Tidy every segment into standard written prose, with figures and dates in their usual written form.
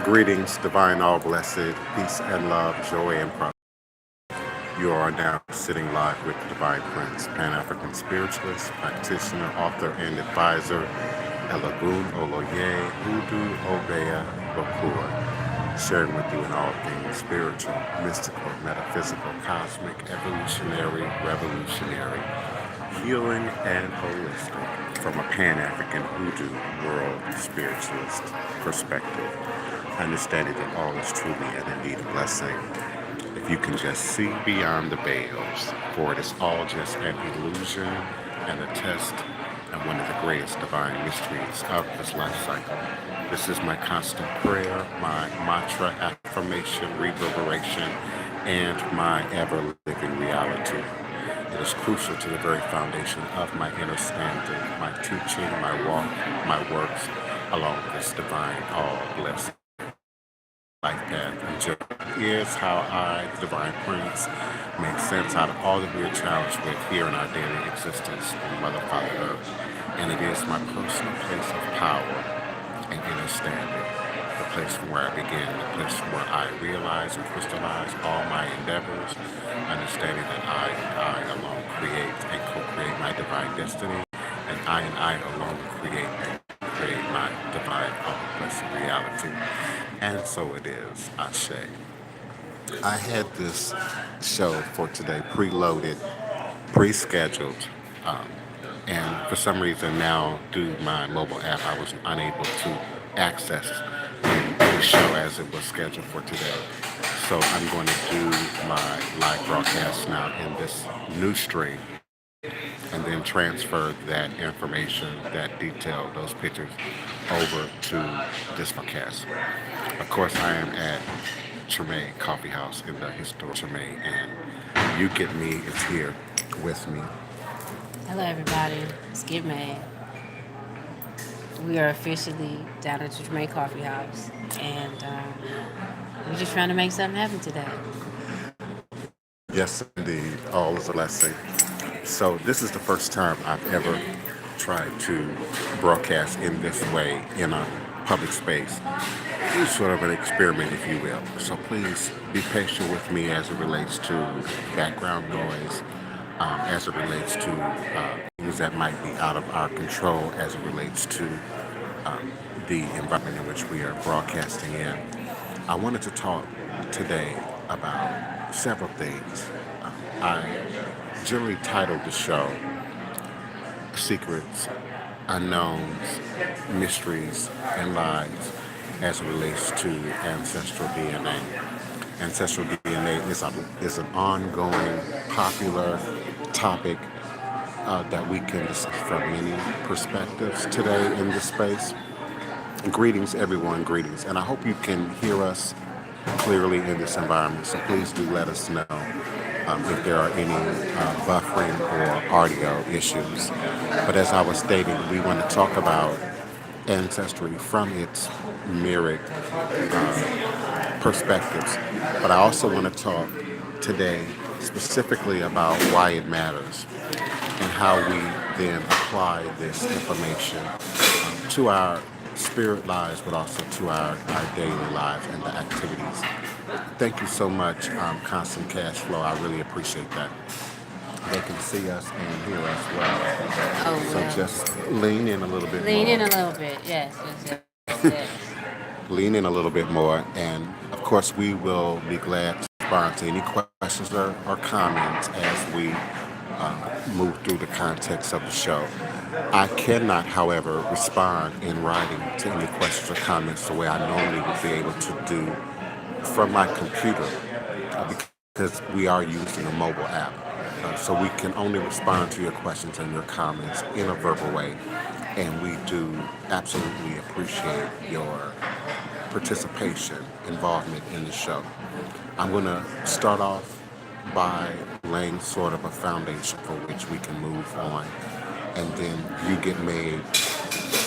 Greetings, divine, all blessed, peace and love, joy and prosperity. You are now sitting live with the Divine Prince, Pan African Spiritualist, practitioner, author, and advisor, Elagun Oloye, Hoodoo Obeya Bakua, sharing with you in all things spiritual, mystical, metaphysical, cosmic, evolutionary, revolutionary, healing, and holistic from a Pan African Hoodoo world spiritualist perspective, understanding that all is truly and indeed a blessing if you can just see beyond the veils, for it is all just an illusion and a test and one of the greatest divine mysteries of this life cycle. This is my constant prayer, my mantra, affirmation, reverberation, and my ever-living reality. It is crucial to the very foundation of my understanding, my teaching, my walk, my works, along with this divine, all-blessed life path and journey is how I, the Divine Prince, make sense out of all that we are challenged with here in our daily existence on Mother, Father, Earth. And it is my personal place of power and understanding, the place from where I begin, the place from where I realize and crystallize all my endeavors, understanding that I alone create and co-create my divine destiny, and I alone create my divine, all-blessed reality. And so it is, Ashe. I had this show for today pre-loaded, pre-scheduled, and for some reason now, due to my mobile app, I was unable to access the show as it was scheduled for today. So I'm going to do my live broadcast now in this new stream and then transfer that information, that detail, those pictures over to this podcast. Of course, I am at Tremaine Coffee House in the historic Tremaine, and You Get Me is here with me. Hello, everybody. It's Get May. We are officially down at the Tremaine Coffee House, and we're just trying to make something happen today. Yes, indeed. All is a blessing. So this is the first time I've ever tried to broadcast in this way in a public space. It's sort of an experiment, if you will. So please be patient with me as it relates to background noise, as it relates to things that might be out of our control, as it relates to the environment in which we are broadcasting in. I wanted to talk today about several things. I generally titled the show Secrets, Unknowns, Mysteries, and Lies as it relates to ancestral DNA. Ancestral DNA is an ongoing, popular topic that we can discuss from many perspectives today in this space. Greetings, everyone, greetings. And I hope you can hear us clearly in this environment. So please do let us know if there are any buffering or audio issues. But as I was stating, we want to talk about ancestry from its myriad perspectives. But I also want to talk today specifically about why it matters and how we then apply this information to our spirit lives, but also to our daily lives and the activities. Thank you so much, Constant Cash Flow. I really appreciate that. They can see us and hear us well. Oh, So well. just lean in a little bit Lean in more. a little bit. Yes. Yes. Lean in a little bit more. And of course, we will be glad to respond to any questions or comments as we move through the context of the show. I cannot, however, respond in writing to any questions or comments the way I normally would be able to do from my computer because we are using a mobile app. So we can only respond to your questions and your comments in a verbal way. And we do absolutely appreciate your participation, involvement in the show. I'm going to start off by laying sort of a foundation for which we can move on and then You Get Made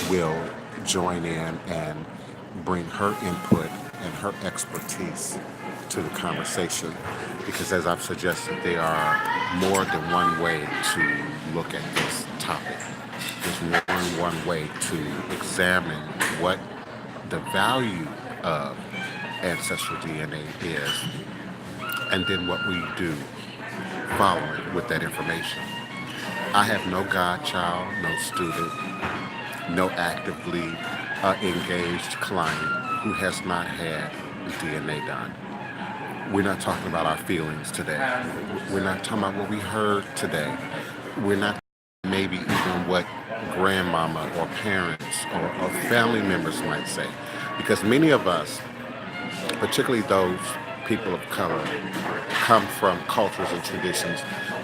will join in and bring her input and her expertise to the conversation. Because as I've suggested, there are more than one way to look at this topic. There's more than one way to examine what the value of ancestral DNA is, and then what we do following with that information. I have no godchild, no student, no actively engaged client who has not had DNA done. We're not talking about our feelings today. We're not talking about what we heard today. We're not maybe even what grandmama or parents or family members might say. Because many of us, particularly those people of color, come from cultures and traditions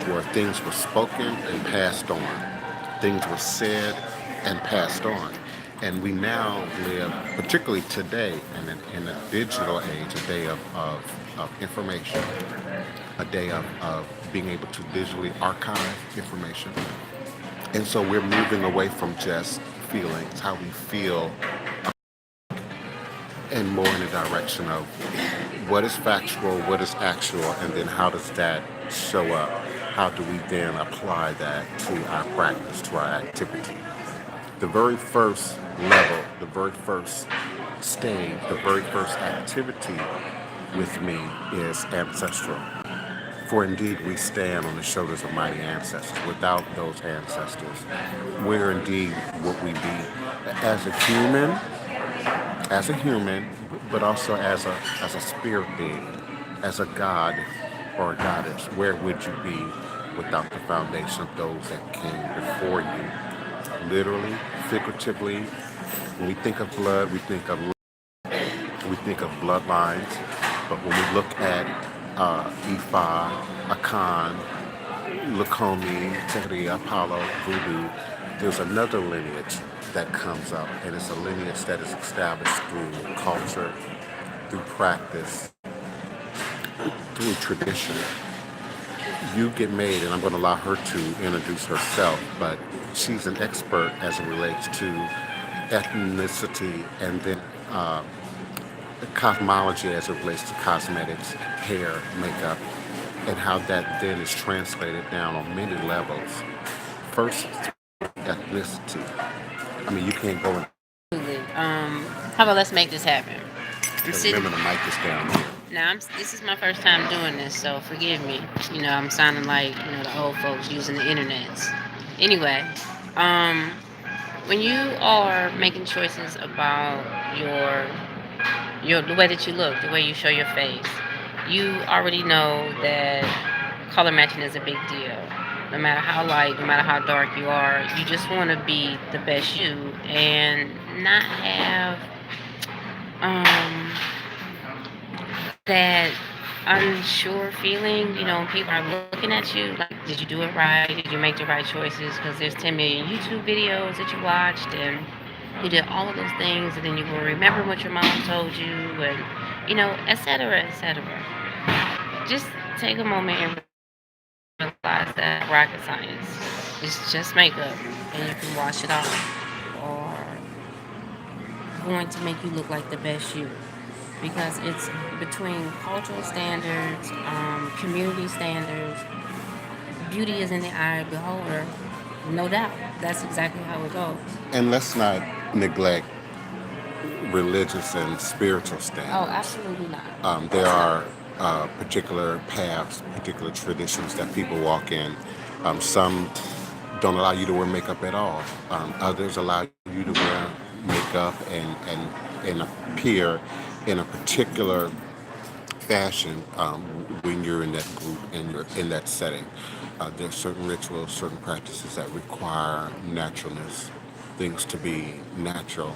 where things were spoken and passed on. Things were said and passed on. And we now live, particularly today, in a digital age, a day of information, a day of being able to digitally archive information. And so we're moving away from just feelings, how we feel, and more in the direction of what is factual, what is actual, and then how does that show up? How do we then apply that to our practice, to our activity? The very first level, the very first stage, the very first activity with me is ancestral. For indeed we stand on the shoulders of mighty ancestors. Without those ancestors, we're indeed what we be as a human, but also as a spirit being, as a god or a goddess. Where would you be without the foundation of those that came before you? Literally, figuratively, when we think of blood, we think of bloodlines. But when we look at Ifa, Akan, Lakomi, Tehri, Apollo, Voodoo, there's another lineage that comes up, and it's a lineage that is established through culture, through practice, through tradition. You Get Made, and I'm going to allow her to introduce herself, but she's an expert as it relates to ethnicity and then cosmology as it relates to cosmetics, hair, makeup, and how that then is translated down on many levels. First, ethnicity. I mean, you can't go in. Absolutely. How about let's make this happen? I'm sitting. Remember, the mic is down here. Now, this is my first time doing this, so forgive me. I'm sounding like the old folks using the internet. Anyway, um, when you are making choices about your the way that you look, the way you show your face, you already know that color matching is a big deal. No matter how light, no matter how dark you are, you just want to be the best you and not have um, that unsure feeling. People are looking at you like, did you do it right? Did you make the right choices? Because there's 10 million YouTube videos that you watched and you did all of those things, and then you will remember what your mom told you, and et cetera, et cetera. Just take a moment and realize that rocket science is just makeup, and you can wash it off, or going to make you look like the best you, because it's between cultural standards, community standards. Beauty is in the eye of the beholder, no doubt. That's exactly how it goes. And let's not neglect religious and spiritual Oh, standards. absolutely not. There are particular paths, particular traditions that people walk in. Some don't allow you to wear makeup at all. Others allow you to wear makeup and appear in a particular fashion when you're in that group and you're in that setting. There are certain rituals, certain practices that require naturalness, things to be natural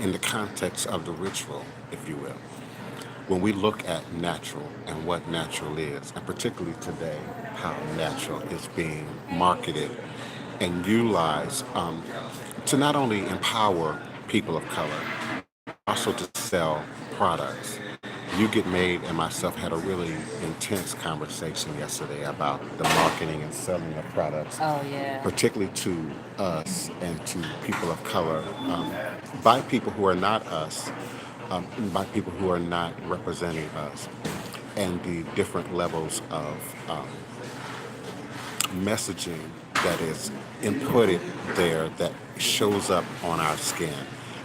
in the context of the ritual, if you will. When we look at natural and what natural is, and particularly today, how natural is being marketed and utilized to not only empower people of color, also to sell products. You Get Made and myself had a really intense conversation yesterday about the marketing and selling of products, Oh yeah. particularly to us and to people of color, by people who are not us, by people who are not representing us, and the different levels of messaging that is inputted there that shows up on our skin,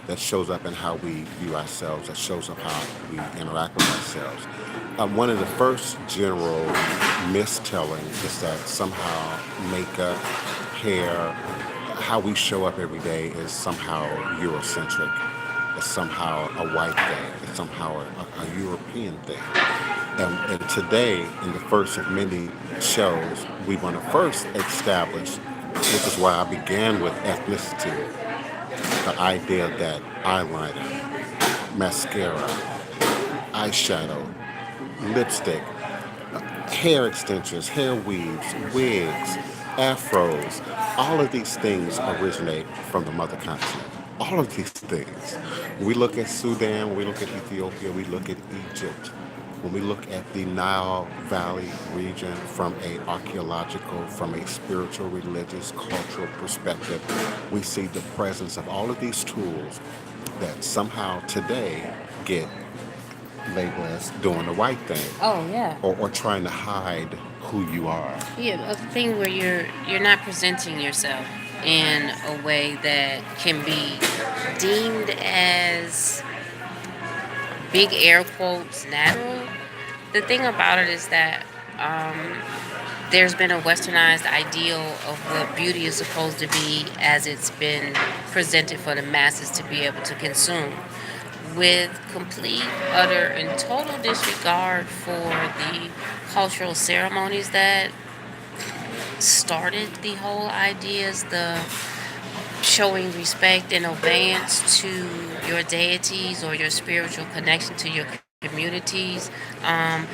that shows up in how we view ourselves, that shows up how we interact with ourselves. One of the first general mistellings is that somehow makeup, hair, how we show up every day is somehow Eurocentric. It's somehow a white thing. It's somehow a European thing. And today, in the first of many shows, we want to first establish, which is why I began with ethnicity, the idea that eyeliner, mascara, eyeshadow, lipstick, hair extensions, hair weaves, wigs, afros, all of these things originate from the mother continent. All of these things. We look at Sudan, we look at Ethiopia, we look at Egypt. When we look at the Nile Valley region from a archaeological, from a spiritual, religious, cultural perspective, we see the presence of all of these tools that somehow today get labeled as doing the right thing, Oh yeah. or trying to hide who you are. Yeah, a thing where you're not presenting yourself in a way that can be deemed as big air quotes natural. The thing about it is that there's been a westernized ideal of what beauty is supposed to be as it's been presented for the masses to be able to consume, with complete, utter, and total disregard for the cultural ceremonies that started the whole ideas, the showing respect and obedience to your deities or your spiritual connection to your communities. Um,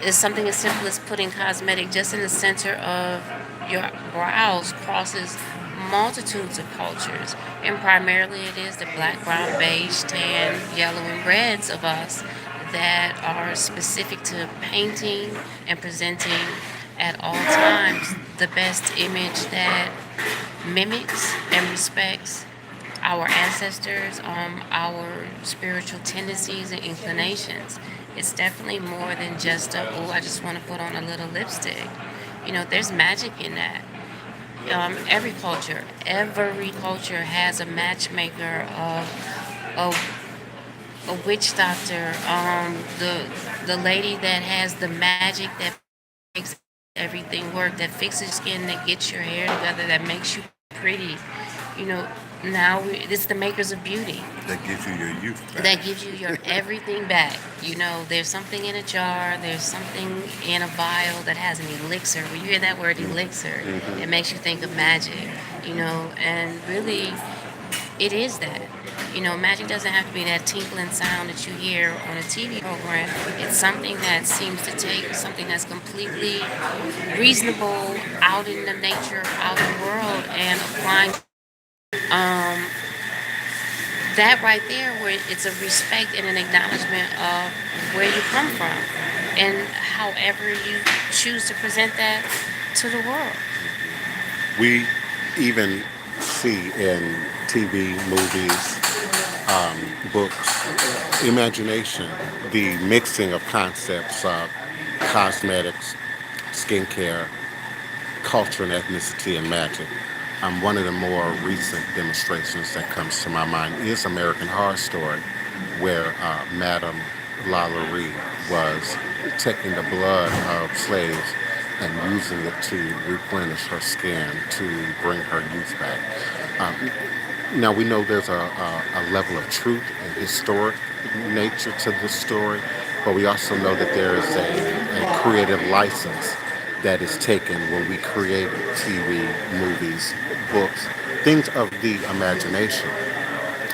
is something as simple as putting cosmetic just in the center of your brows crosses multitudes of cultures. And primarily it is the black, brown, beige, tan, yellow, and reds of us that are specific to painting and presenting at all times the best image that mimics and respects our ancestors, our spiritual tendencies and inclinations. It's definitely more than just a, oh, I just want to put on a little lipstick. There's magic in that. Every culture has a matchmaker, a witch doctor, the lady that has the magic that makes everything work, that fixes skin, that gets your hair together, that makes you pretty. You know, it's the makers of beauty That gives you your youth back. that gives you your everything back. There's something in a jar, there's something in a vial that has an elixir. When you hear that word elixir, Mm-hmm. it makes you think of magic, and really it is that. Magic doesn't have to be that tinkling sound that you hear on a TV program. It's something that seems to take something that's completely reasonable out in the nature, out in the world, and applying um, that right there, where it's a respect and an acknowledgement of where you come from, and however you choose to present that to the world. We even see in TV, movies, books, imagination, the mixing of concepts, cosmetics, skincare, culture and ethnicity, and magic. One of the more recent demonstrations that comes to my mind is American Horror Story, where Madame Lalaurie was taking the blood of slaves and using it to replenish her skin to bring her youth back. Um, Now we know there's a level of truth and historic nature to this story, but we also know that there is a creative license that is taken when we create TV, movies, books, things of the imagination.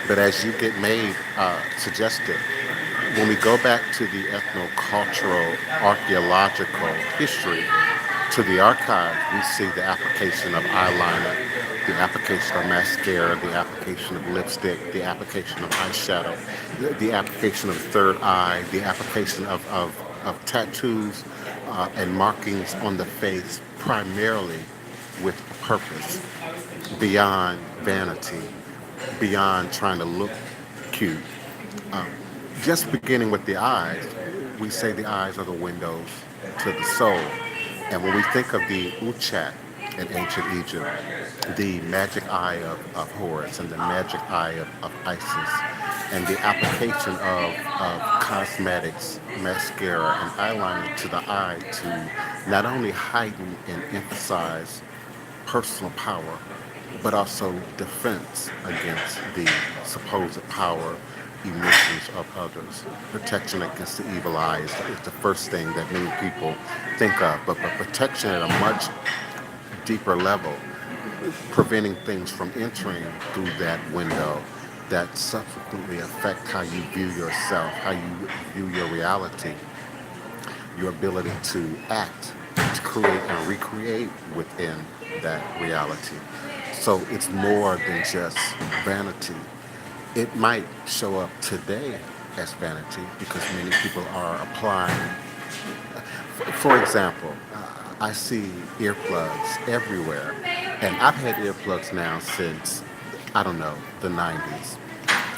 But as You Get Made suggested, when we go back to the ethnocultural, archaeological history, to the archive, we see the application of eyeliner, the application of mascara, the application of lipstick, the application of eyeshadow, the application of the third eye, the application of tattoos and markings on the face, primarily with a purpose, beyond vanity, beyond trying to look cute. Um, just beginning with the eyes, we say the eyes are the windows to the soul. And when we think of the Uchat in ancient Egypt, the magic eye of Horus and the magic eye of Isis, and the application of cosmetics, mascara, and eyeliner to the eye to not only heighten and emphasize personal power, but also defense against the supposed power emissions of others. Protection against the evil eye is the first thing that many people think of, but protection at a much deeper level, preventing things from entering through that window that subsequently affect how you view yourself, how you view your reality, your ability to act, to create and recreate within that reality. So it's more than just vanity. It might show up today as vanity because many people are applying. For example, I see earplugs everywhere, and I've had earplugs now since, I don't know, the 90s.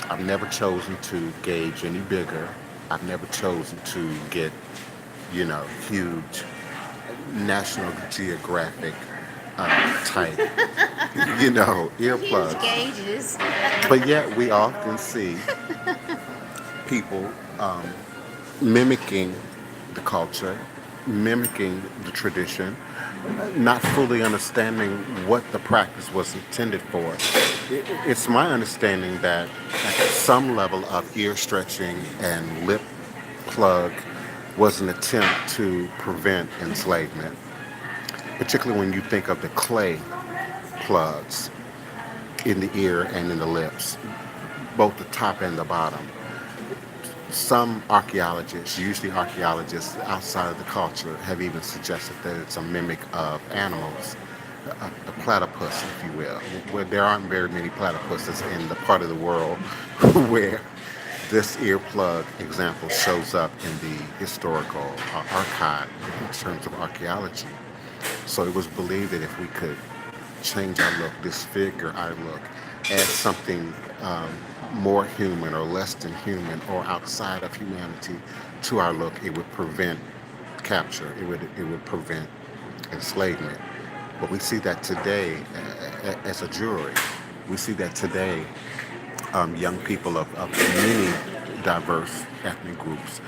I've never chosen to gauge any bigger. I've never chosen to get, huge National Geographic type, Huge earplugs. gauges. But yet we often see people mimicking the culture, mimicking the tradition, not fully understanding what the practice was intended for. It's my understanding that at some level of ear stretching and lip plug was an attempt to prevent enslavement, particularly when you think of the clay plugs in the ear and in the lips, both the top and the bottom. Some archaeologists, usually archaeologists outside of the culture, have even suggested that it's a mimic of animals, a platypus, if you will, where there aren't very many platypuses in the part of the world where this earplug example shows up in the historical archive in terms of archaeology. So it was believed that if we could change our look, disfigure our look, add something more human or less than human or outside of humanity to our look, it would prevent capture. It would prevent enslavement. But we see that today as a jury. We see that today young people of many diverse ethnic groups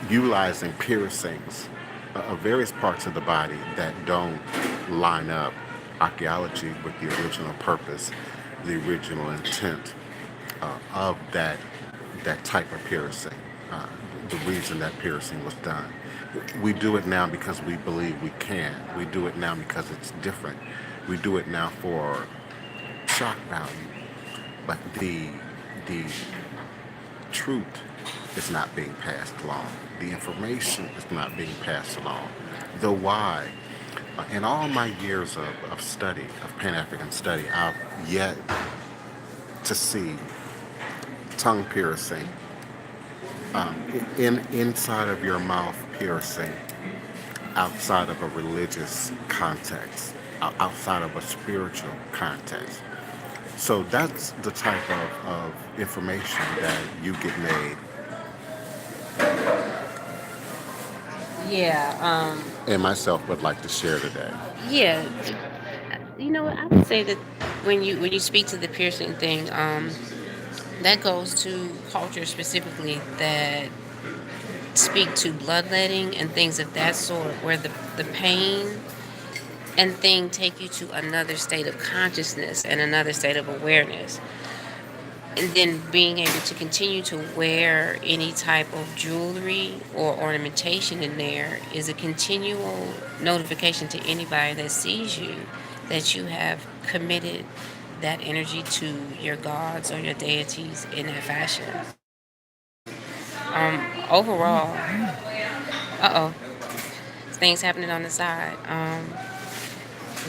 utilizing piercings of various parts of the body that don't line up archaeology with the original purpose, the original intent of that type of piercing, uh, the reason that piercing was done. We do it now because we believe we can. We do it now because it's different. We do it now for shock value. But the truth is not being passed along. The information is not being passed along. The why. In all my years of study, of Pan African study, I've yet to see tongue piercing, inside of your mouth piercing, outside of a religious context, outside of a spiritual context. So that's the type of information that you get made, Yeah. and myself would like to share today. Yeah. You know what? I would say that when you speak to the piercing thing, that goes to culture specifically that speak to bloodletting and things of that sort, where the pain and thing take you to another state of consciousness and another state of awareness. And then being able to continue to wear any type of jewelry or ornamentation in there is a continual notification to anybody that sees you that you have committed that energy to your gods or your deities in that fashion. Overall, things happening on the side.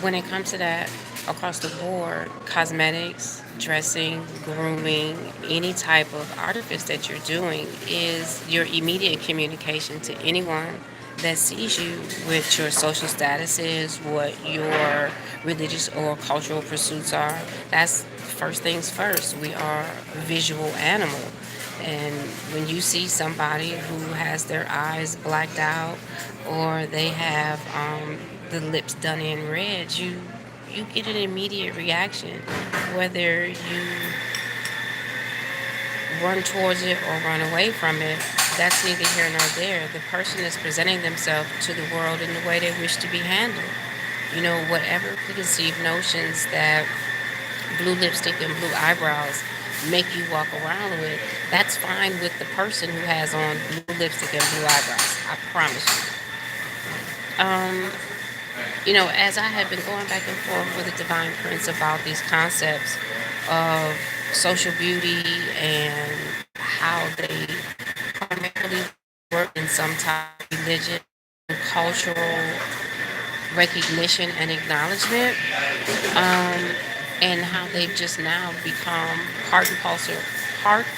When it comes to that, across the board, cosmetics, dressing, grooming, any type of artifice that you're doing is your immediate communication to anyone that sees you with your social status is, what your religious or cultural pursuits are. That's first things first. We are a visual animal. And when you see somebody who has their eyes blacked out or they have the lips done in red, you get an immediate reaction, whether you run towards it or run away from it. That's neither here nor there. The person is presenting themselves to the world in the way they wish to be handled. Whatever preconceived notions that blue lipstick and blue eyebrows make you walk around with, that's fine with the person who has on blue lipstick and blue eyebrows. I promise you. As I have been going back and forth with the Divine Prince about these concepts of social beauty and how they primarily work in some type of religion, cultural recognition and acknowledgement, um, and how they've just now become part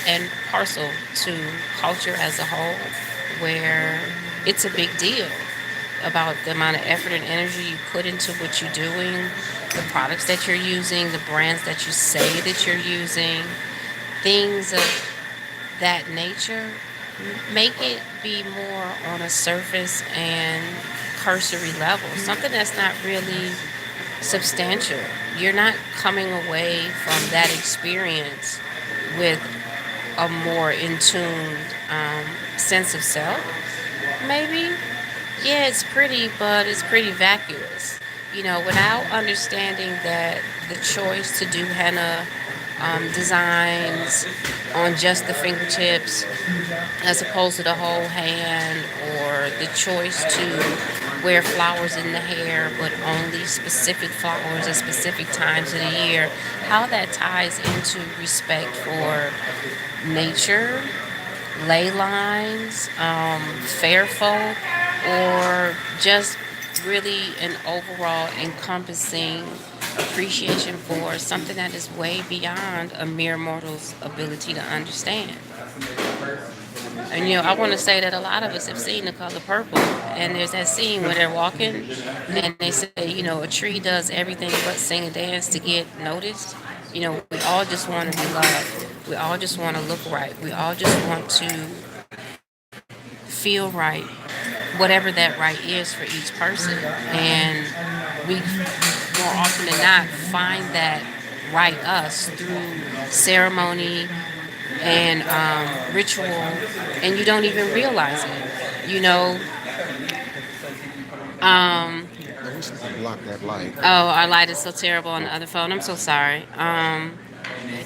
and parcel to culture as a whole, where it's a big deal about the amount of effort and energy you put into what you're doing, the products that you're using, the brands that you say that you're using, things of that nature. Make it be more on a surface and cursory level, something that's not really substantial. You're not coming away from that experience with a more in tuned sense of self, maybe. Yeah, it's pretty, but it's pretty vacuous. Without understanding that the choice to do henna designs on just the fingertips as opposed to the whole hand, or the choice to wear flowers in the hair but only specific flowers at specific times of the year, how that ties into respect for nature, ley lines, fair folk, or just really an overall encompassing appreciation for something that is way beyond a mere mortal's ability to understand. And I want to say that a lot of us have seen The Color Purple, and there's that scene where they're walking, and they say, a tree does everything but sing and dance to get noticed. We all just want to be loved. We all just want to look right. We all just want to feel right, whatever that right is for each person. And we, more often than not, find that right us through ceremony and ritual, and you don't even realize it. I wish I could block that light. Oh, our light is so terrible on the other phone. I'm so sorry.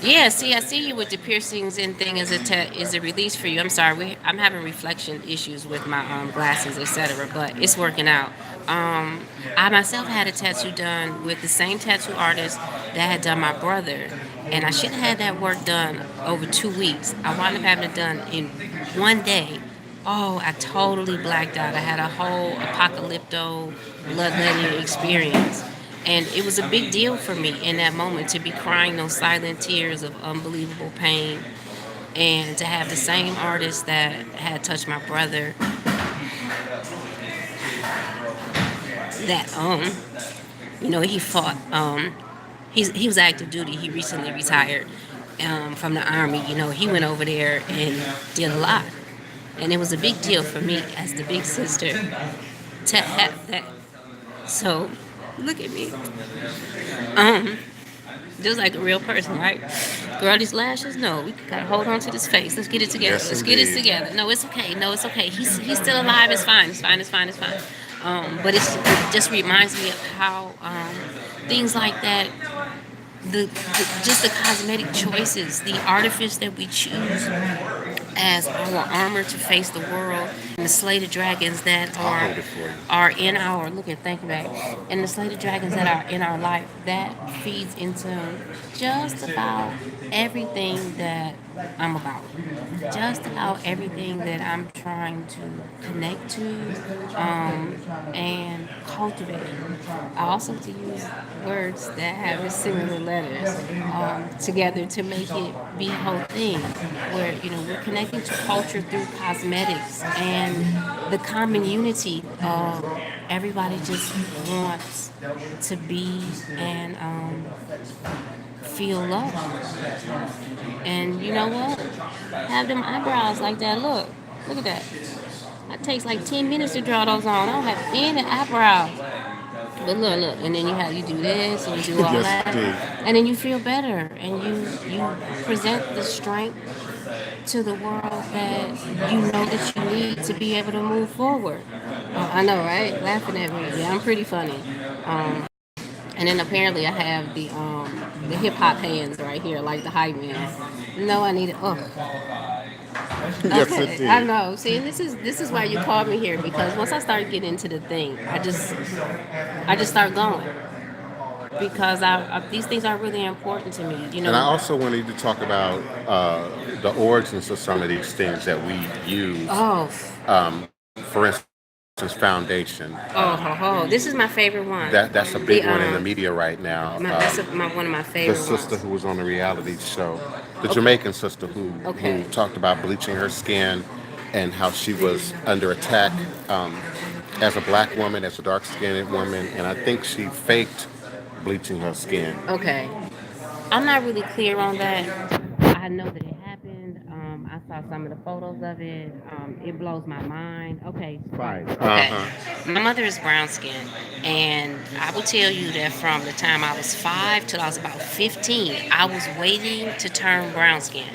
Yeah, see, I see you with the piercings and thing is a release for you. I'm sorry, I'm having reflection issues with my glasses, etc. But it's working out. I myself had a tattoo done with the same tattoo artist that had done my brother, and I should have had that work done over 2 weeks. I wound up having it done in one day. Oh, I totally blacked out. I had a whole apocalypto bloodletting experience. And it was a big deal for me in that moment to be crying those silent tears of unbelievable pain, and to have the same artist that had touched my brother, that he fought, he was active duty. He recently retired from the army. He went over there and did a lot. And it was a big deal for me as the big sister to have that. So look at me. Um, just like a real person, right? Girl, these lashes? No, we gotta hold on to this face. Let's get it together. Yes, Let's get it indeed. together. No, it's okay. No, it's okay. He's still alive. It's fine. It's fine. It's fine. It's fine. But it just reminds me of how things like that, just the cosmetic choices, the artifice that we choose as our armor to face the world, and the slated dragons that I'll are hold it for you. are in our look at thank you back, and the slated dragons that are in our life, that feeds into just about everything that I'm about, just about everything that I'm trying to connect to, and cultivate. I also like to use words that have similar letters together to make it be a whole thing. Where we're connecting to culture through cosmetics and the common unity of everybody just wants to be and feel love. And you know what? Have them eyebrows like that. Look at that. It takes like 10 minutes to draw those on. I don't have any eyebrows. But look, and then you do this and you do all Yes, that, indeed. and then you feel better, and you present the strength to the world that you know that you need to be able to move forward. I know, right? Laughing at me. Yeah, I'm pretty funny. Um, and then apparently I have the hip hop hands right here, like the hype man. No, I need it. Oh, Yes, okay. I indeed. know. See, and this is why you called me here, because once I start getting into the thing, I just start going, because these things are really important to me. And I also wanted to talk about the origins of some of these things that we use. Oh, For instance, foundation. oh, ho, ho. This is my favorite one. That's a The big one in the media right now. one of my The favorite sister ones. who was on the reality show, the Okay. Jamaican sister who Okay. talked about bleaching her skin and how she was under attack as a black woman, as a dark skinned woman, and I think she faked bleaching her skin. Okay. I'm not really clear on that. I know that it happened. I saw some of the photos of it. It blows my mind. Okay, right. Right. Uh Okay. huh. My mother is brown skinned, and I will tell you that from the time I was 5 till I was about 15, I was waiting to turn brown skin.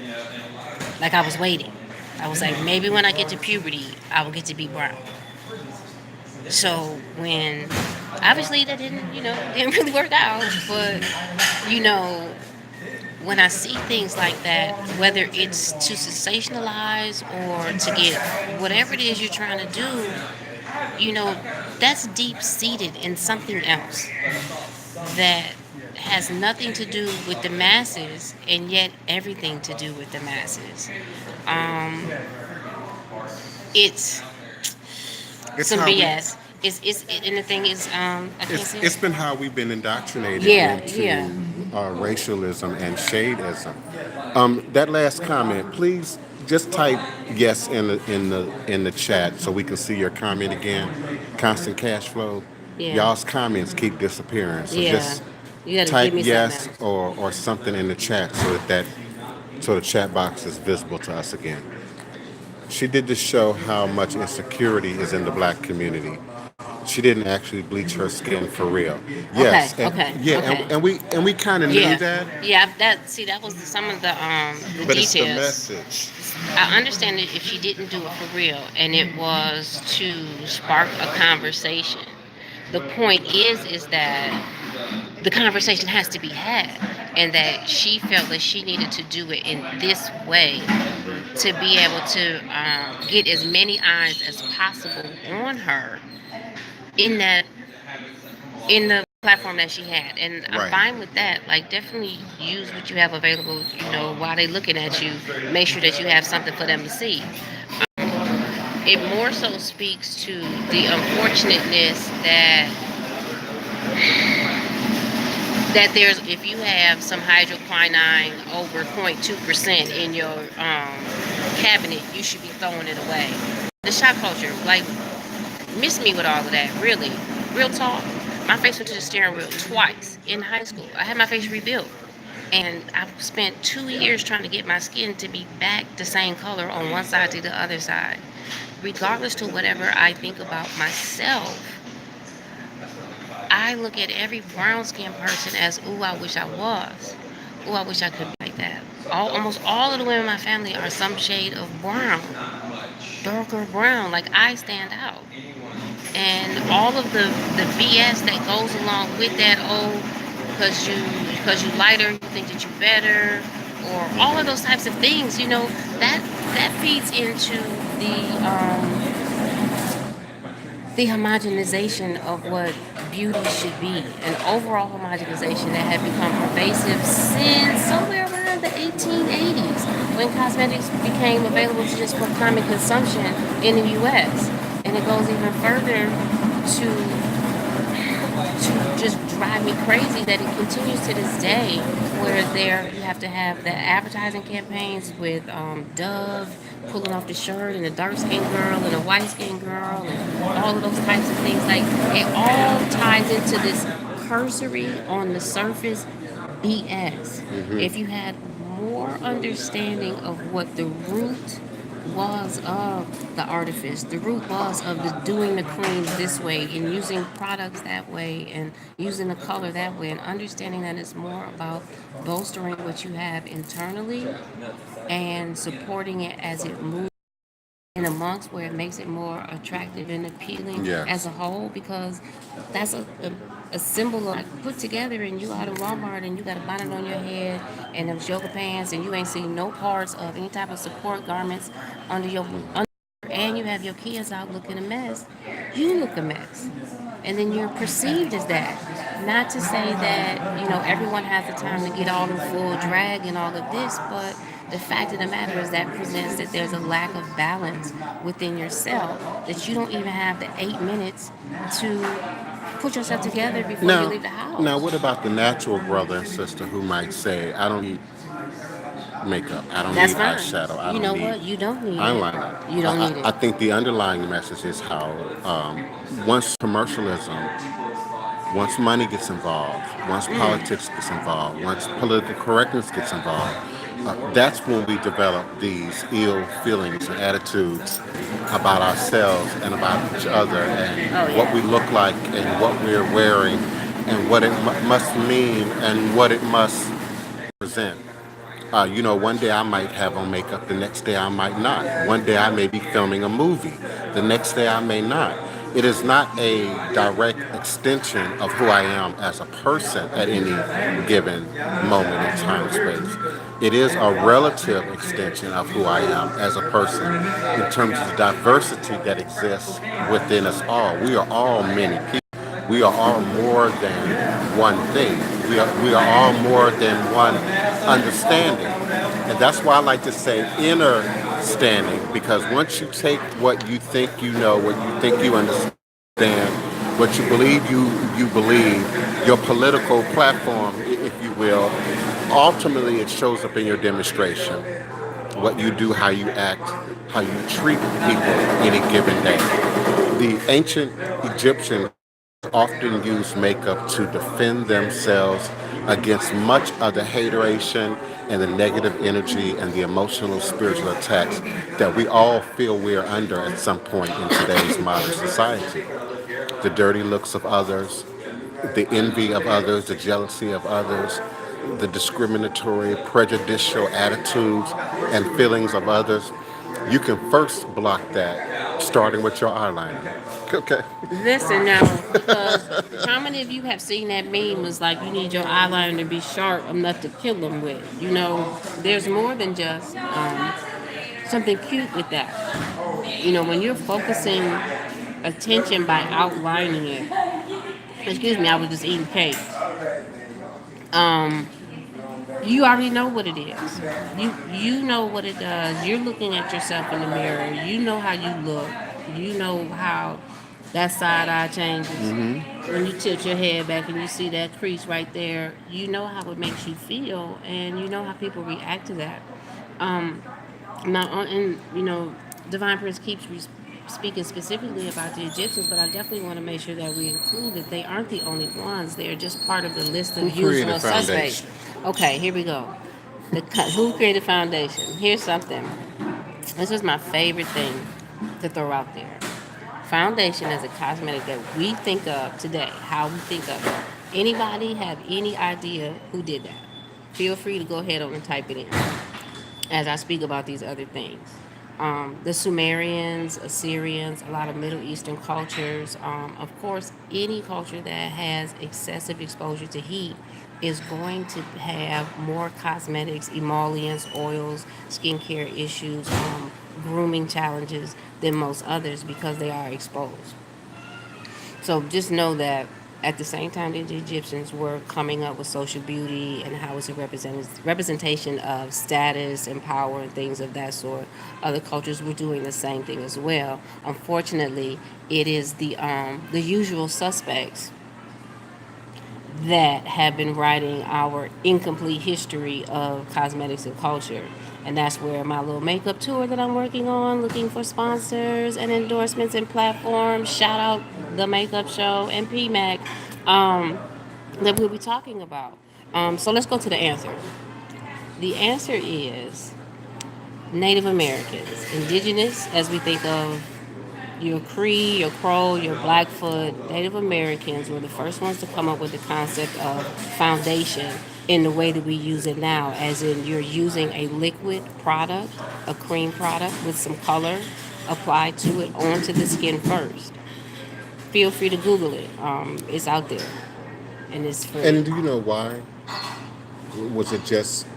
Like I was waiting. I was like, maybe when I get to puberty, I will get to be brown. So when obviously that didn't really work out, but you know when I see things like that, whether it's to sensationalize or to get whatever it is you're trying to do, you know, that's deep seated in something else that has nothing to do with the masses and yet everything to do with the masses. Um, it's It's some how we. BS. And the thing is, I can't say It's it. been how we've been indoctrinated Yeah, into yeah. racialism and shadeism. That last comment, please just type yes in the chat so we can see your comment again. Constant cash flow. Yeah, Y'all's comments keep disappearing, so yeah. just You got to type give me something yes else. or something in the chat so the chat box is visible to us again. She did this show how much insecurity is in the black community. She didn't actually bleach her skin for real. Okay, Yes, and okay, yeah, okay. and we kind of knew Yeah, that, yeah. That was some of the but it's the details. message. I understand it if she didn't do it for real, and it was to spark a conversation. The point is that the conversation has to be had, and that she felt that she needed to do it in this way to be able to get as many eyes as possible on her in that in the platform that she had. And I'm Right. fine with that. Like, definitely use what you have available, while they looking at you. Make sure that you have something for them to see. It more so speaks to the unfortunateness that if you have some hydroquinine over 0.2% in your cabinet, you should be throwing it away. The shop culture, like, miss me with all of that, really. Real talk. My face went to the steering wheel twice in high school. I had my face rebuilt. And I've spent 2 years trying to get my skin to be back the same color on one side to the other side. Regardless to whatever I think about myself, I look at every brown skinned person as, ooh, I wish I was. Ooh, I wish I could be like that. Almost all of the women in my family are some shade of brown, darker brown. Like, I stand out. And all of the BS that goes along with that, oh, because you lighter, you think that you're better. or all of those types of things. That feeds into the the homogenization of what beauty should be, an overall homogenization that had become pervasive since somewhere around the 1880s when cosmetics became available to just for common consumption in the US. And it goes even further to just drive me crazy that it continues to this day, where there you have to have the advertising campaigns with Dove pulling off the shirt and a dark skinned girl and a white skinned girl and all of those types of things. Like it all ties into this cursory on the surface BS. Hmm. If you had more understanding of what the root was of the artifice, the root was of the doing the cream this way and using products that way and using the color that way, and understanding that it's more about bolstering what you have internally and supporting it as it moves in amongst, where it makes it more attractive and appealing as Yes. a whole, because that's a symbol of like put together, and you out in Walmart and you got a bonnet on your head and those yoga pants, and you ain't seen no parts of any type of support garments under your under, and you have your kids out looking a mess. You look a mess, and then you're perceived as that. Not to say that everyone has the time to get all in full drag and all of this, but the fact of the matter is that presents that there's a lack of balance within yourself, that you don't even have the 8 minutes to put yourself together before you Now, leave the now, house. what about the natural brother and sister who might say, "I don't need makeup. I don't That's need fine. eyeshadow. I You don't know need what? You don't need it. eyeliner." You don't I, need I, I it. think the underlying message is how once commercialism, once money gets involved, once politics gets involved, once political correctness gets involved, that's when we develop these ill feelings and attitudes about ourselves and about each other Oh and what we yeah. look like and what we're wearing and what it must mean and what it must present. One day I might have on makeup, the next day I might not. One day I may be filming a movie, the next day I may not. It is not a direct extension of who I am as a person at any given moment in time and space. It is a relative extension of who I am as a person in terms of the diversity that exists within us all. We are all many people. We are all more than one thing. We are all more than one understanding. And that's why I like to say inner standing, because once you take what you think you know, what you think you understand, what you believe you believe, your political platform, if you will, ultimately it shows up in your demonstration. What you do, how you act, how you treat people any given day. The ancient Egyptians often use makeup to defend themselves against much of the hateration and the negative energy and the emotional spiritual attacks that we all feel we're under at some point in today's modern society. The dirty looks of others, the envy of others, the jealousy of others, the discriminatory, prejudicial attitudes and feelings of others. You can first block that starting with your eyeliner. Okay. Listen now, because how many of you have seen that meme? Was like you need your eyeliner to be sharp enough to kill them with. There's more than just something cute with that. When you're focusing attention by outlining it. Excuse me, I was just eating cake. Um, you already know what it is. You know what it does. You're looking at yourself in the mirror. You know how you look. You know how that side eye changes when you tilt your head back and you see that crease right there. You know how it makes you feel, and you know how people react to that. Um, Now, and Divine Prince keeps speaking specifically about the Egyptians, but I definitely want to make sure that we include that they aren't the only ones. They are just part of the list Who of created usual suspects. foundation? Okay, here we go. Who created foundation? Here's something. This is my favorite thing to throw out there. Foundation is a cosmetic that we think of today, how we think of it. Anybody have any idea who did that? Feel free to go ahead on and type it in as I speak about these other things. The Sumerians, Assyrians, a lot of Middle Eastern cultures, of course, any culture that has excessive exposure to heat is going to have more cosmetics, emollients, oils, skincare issues, grooming challenges than most others because they are exposed. So just know that at the same time that the Egyptians were coming up with social beauty and how it's a representation of status and power and things of that sort, other cultures were doing the same thing as well. Unfortunately, it is the usual suspects that have been writing our incomplete history of cosmetics and culture. And that's where my little makeup tour that I'm working on, looking for sponsors and endorsements and platforms. Shout out the Makeup Show and PMAC, that we'll be talking about. So let's go to the answer. The answer is Native Americans, indigenous, as we think of your Cree, your Crow, your Blackfoot. Native Americans were the first ones to come up with the concept of foundation in the way that we use it now, as in you're using a liquid product, a cream product with some color applied to it onto the skin first. Feel free to Google it. It's out there and it's free. And do you know why? Was it just,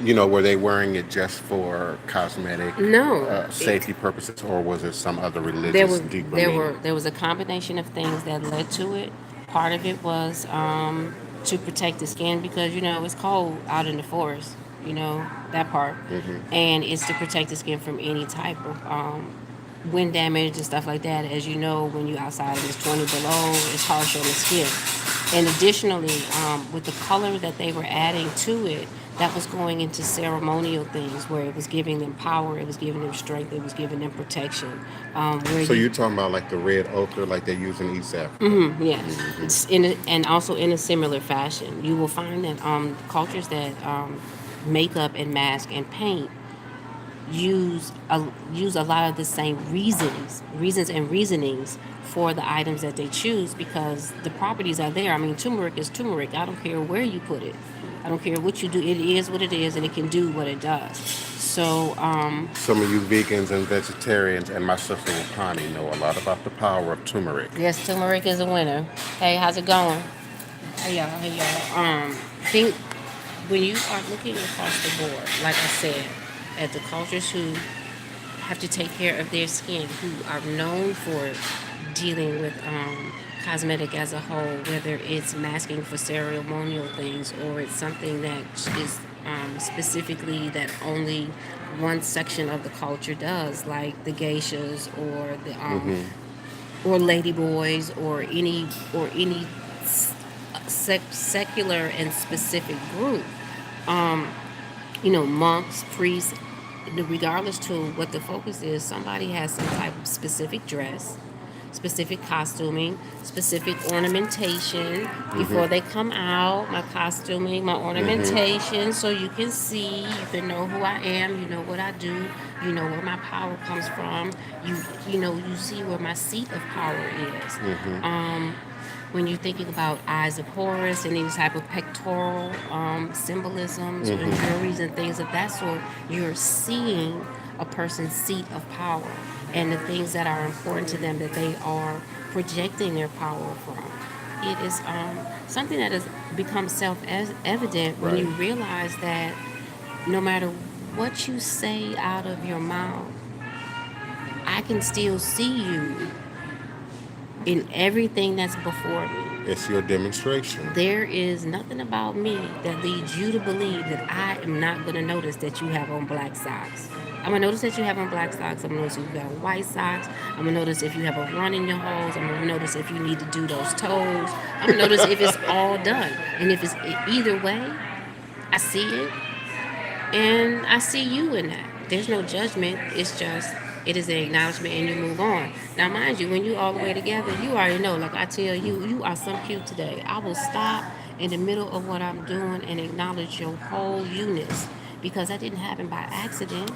were they wearing it just for cosmetic No, safety purposes, or was it some other there religious was deeper there meaning? were there was a combination of things that led to it. Part of it was to protect the skin because it's cold out in the forest. That part, and it's to protect the skin from any type of wind damage and stuff like that. As you know, when you're outside and it's 20 below, it's harsh on the skin. And additionally, with the color that they were adding to it, that was going into ceremonial things where it was giving them power, it was giving them strength, it was giving them protection. Where So you, you're talking about like the red ochre, like they use in East Africa. yes, it's and also in a similar fashion, you will find that cultures that makeup and mask and paint use a lot of the same reasons and reasonings for the items that they choose because the properties are there. I mean, turmeric is turmeric. I don't care where you put it. I don't care what you do. It is what it is, and it can do what it does. So, Some of you vegans and vegetarians and my sister Wapani know a lot about the power of turmeric. yes, turmeric is a winner. Hey, how's it going? Hey y'all, hey y'all. Think when you are looking across the board, like I said, at the cultures who have to take care of their skin, who are known for dealing with cosmetic as a whole, whether it's masking for ceremonial things or it's something that is specifically that only one section of the culture does, like the geishas or ladyboys or any secular and specific group. Monks, priests, regardless to what the focus is, somebody has some type of specific dress, specific costuming, specific ornamentation before they come out. My costuming, my ornamentation, so you can see, you can know who I am, you know what I do, you know where my power comes from. You see where my seat of power is. When you're thinking about eyes of Horus and any type of pectoral symbolisms or juries and things of that sort, you're seeing a person's seat of power and the things that are important to them that they are projecting their power from. It is something that has become self-evident when you Right. realize that no matter what you say out of your mouth, I can still see you in everything that's before me. It's your demonstration. There is nothing about me that leads you to believe that I am not going to notice that you have on black socks. I'm going to notice that you have on black socks. I'm going to notice if you have white socks. I'm going to notice if you have a run in your hose. I'm going to notice if you need to do those toes. I'm going to notice if it's all done. And if it's either way, I see it and I see you in that. There's no judgment. It's just, it is an acknowledgement and you move on. Now, mind you, when you all the way together, you already know, like I tell you, you are some cute today. I will stop in the middle of what I'm doing and acknowledge your whole you-ness because that didn't happen by accident.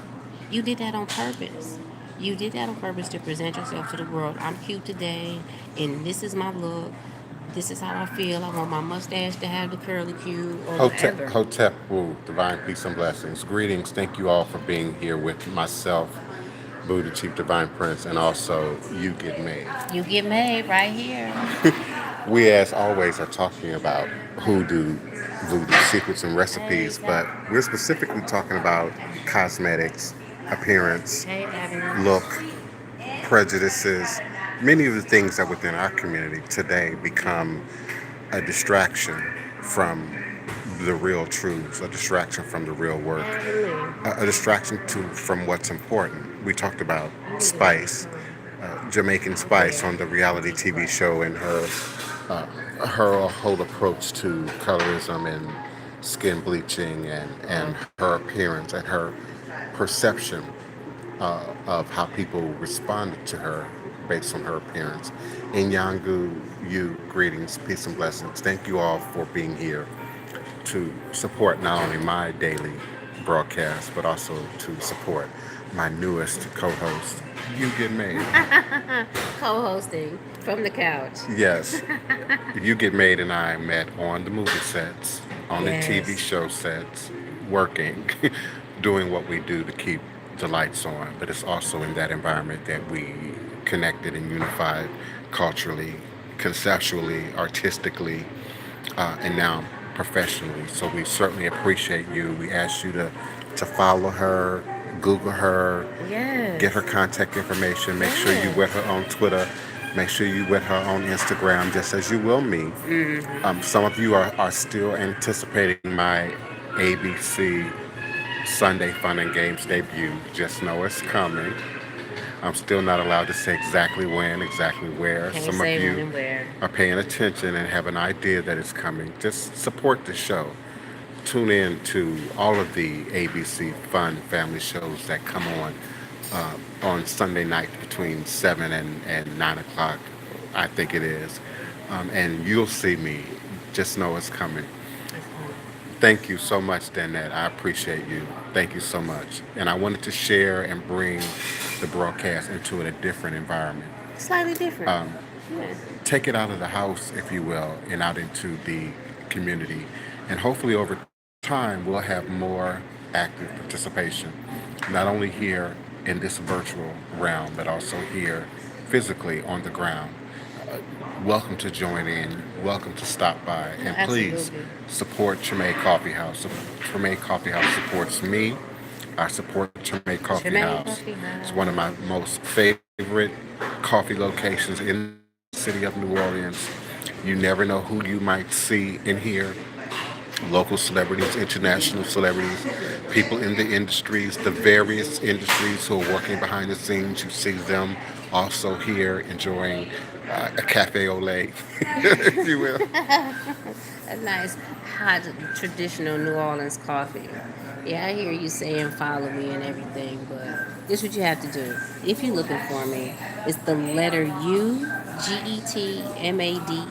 You did that on purpose. You did that on purpose to present yourself to the world. I'm cute today, and this is my look. This is how I feel. I want my mustache to have the curly Q or Hotep, whatever. Hotep Wu, divine peace and blessings. Greetings. Thank you all for being here with myself, Voodoo Chief Divine Prince, and also You Get Made. You get made right here. We, as always, are talking about hoodoo, voodoo secrets and Hey, recipes, but Zach. we're specifically talking about cosmetics, appearance, Hey, Abby. look, prejudices. Many of the things that within our community today become a distraction from the real truths, a distraction from the real work, Hey. a distraction from what's important. We talked about You need to make Spice, some Jamaican Spice bread on the and reality eat TV crust. show, and uh, her whole approach to colorism and skin bleaching and Oh, her appearance and her perception of how people responded to her based on her appearance. In Yangu, you greetings, peace and blessings. Thank you all for being here to support not only my daily broadcast, but also to support my newest co-host, You Get Made. co-hosting from the couch. Yes, You Get Made and I met on the movie sets, on the TV Yes. show sets, working, doing what we do to keep the lights on. But it's also in that environment that we connected and unified culturally, conceptually, artistically, and now professionally. So we certainly appreciate you. We ask you to follow her, Google her, get her Yes. contact information. Make sure you with her Yes. on Twitter. Make sure you with her on Instagram, just as you will me. Hmm. Some of you are still anticipating my ABC Sunday Fun and Games debut. Just know it's coming. I'm still not allowed to say exactly when, exactly where. Can't Some of say when you and where. are paying attention and have an idea that it's coming. Just support the show. Tune in to all of the ABC fun family shows that come on Sunday night between 7 and 9 o'clock, I think it is. And you'll see me. Just know it's coming. It's coming. Thank you so much, Danette. I appreciate you. Thank you so much. And I wanted to share and bring the broadcast into a different environment. Slightly different. Yeah. Take it out of the house, if you will, and out into the community. And hopefully, over time, we'll have more active participation, not only here in this virtual realm, but also here physically on the ground. Welcome to join in. Welcome to stop by. Oh, And please absolutely. support Treme Coffee House. Treme Coffee House supports me. I support Treme Coffee Tremaine House. Coffee It's one of my House. most favorite coffee locations in the city of New Orleans. You never know who you might see in here. Local celebrities, international celebrities, people in the industries, the various industries who are working behind the scenes. You see them also here enjoying a cafe au lait, if you will. A nice hot traditional New Orleans coffee. Yeah, I hear you saying follow me and everything, but this is what you have to do. If you're looking for me, it's the letter U GETMADE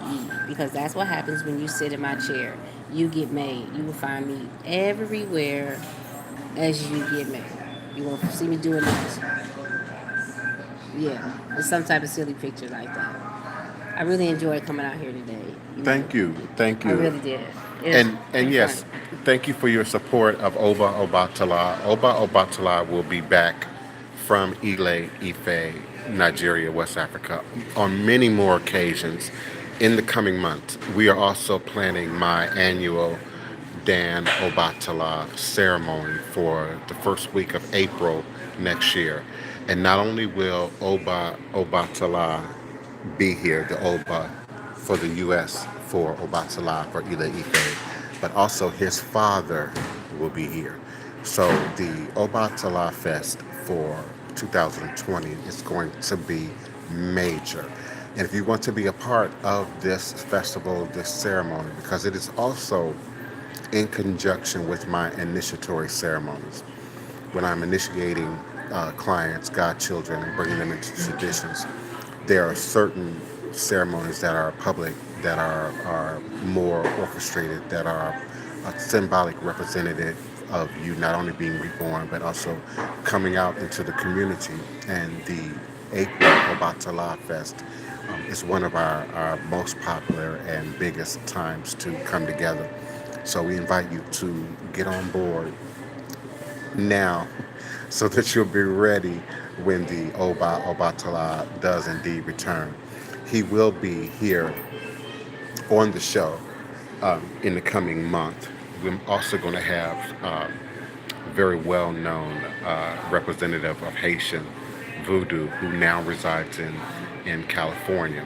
because that's what happens when you sit in my chair. You get made. You will find me everywhere as you get made. You will see me doing this. Yeah, it's some type of silly picture like that. I really enjoyed coming out here today. Thank you, thank I you. really did. It was And pretty yes, fun. thank you for your support of Oba Obatala. Oba Obatala will be back from Ile Ife, Nigeria, West Africa, on many more occasions in the coming months. We are also planning my annual Dan Obatala ceremony for the first week of April next year. And not only will Oba Obatala be here, the Oba for the U.S. for Obatala for Ile Ife, but also his father will be here. So the Obatala Fest for 2020 is going to be major. And if you want to be a part of this festival, this ceremony, because it is also in conjunction with my initiatory ceremonies, when I'm initiating clients, godchildren, and bringing them into traditions, there are certain ceremonies that are public, that are more orchestrated, that are a symbolic representative of you not only being reborn, but also coming out into the community. And the April Obatala Fest is one of our most popular and biggest times to come together. So we invite you to get on board now so that you'll be ready when the Oba Obatala does indeed return. He will be here on the show in the coming month. We're also going to have very well-known representative of Haitian Voodoo, who now resides in California.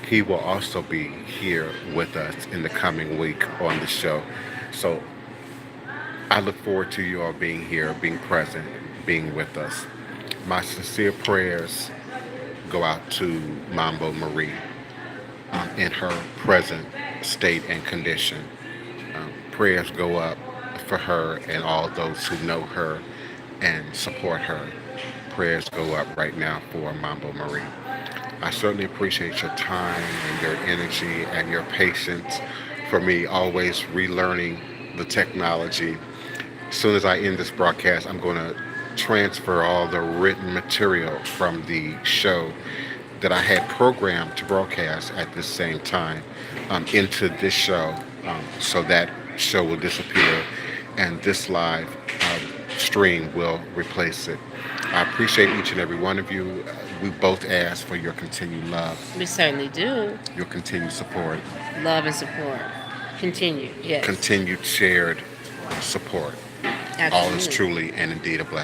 He will also be here with us in the coming week on the show. So I look forward to you all being here, being present, being with us. My sincere prayers go out to Mambo Marie in her present state and condition. Prayers go up for her and all those who know her and support her. Prayers go up right now for Mambo Marie. I certainly appreciate your time and your energy and your patience for me always relearning the technology. As soon as I end this broadcast, I'm going to transfer all the written material from the show that I had programmed to broadcast at this same time into this show, so that show will disappear and this live stream will replace it. I appreciate each and every one of you. We both ask for your continued love, We certainly do. your continued support, Love and support. Continue. Yes. continued shared support. All is Absolutely. truly and indeed a blessing.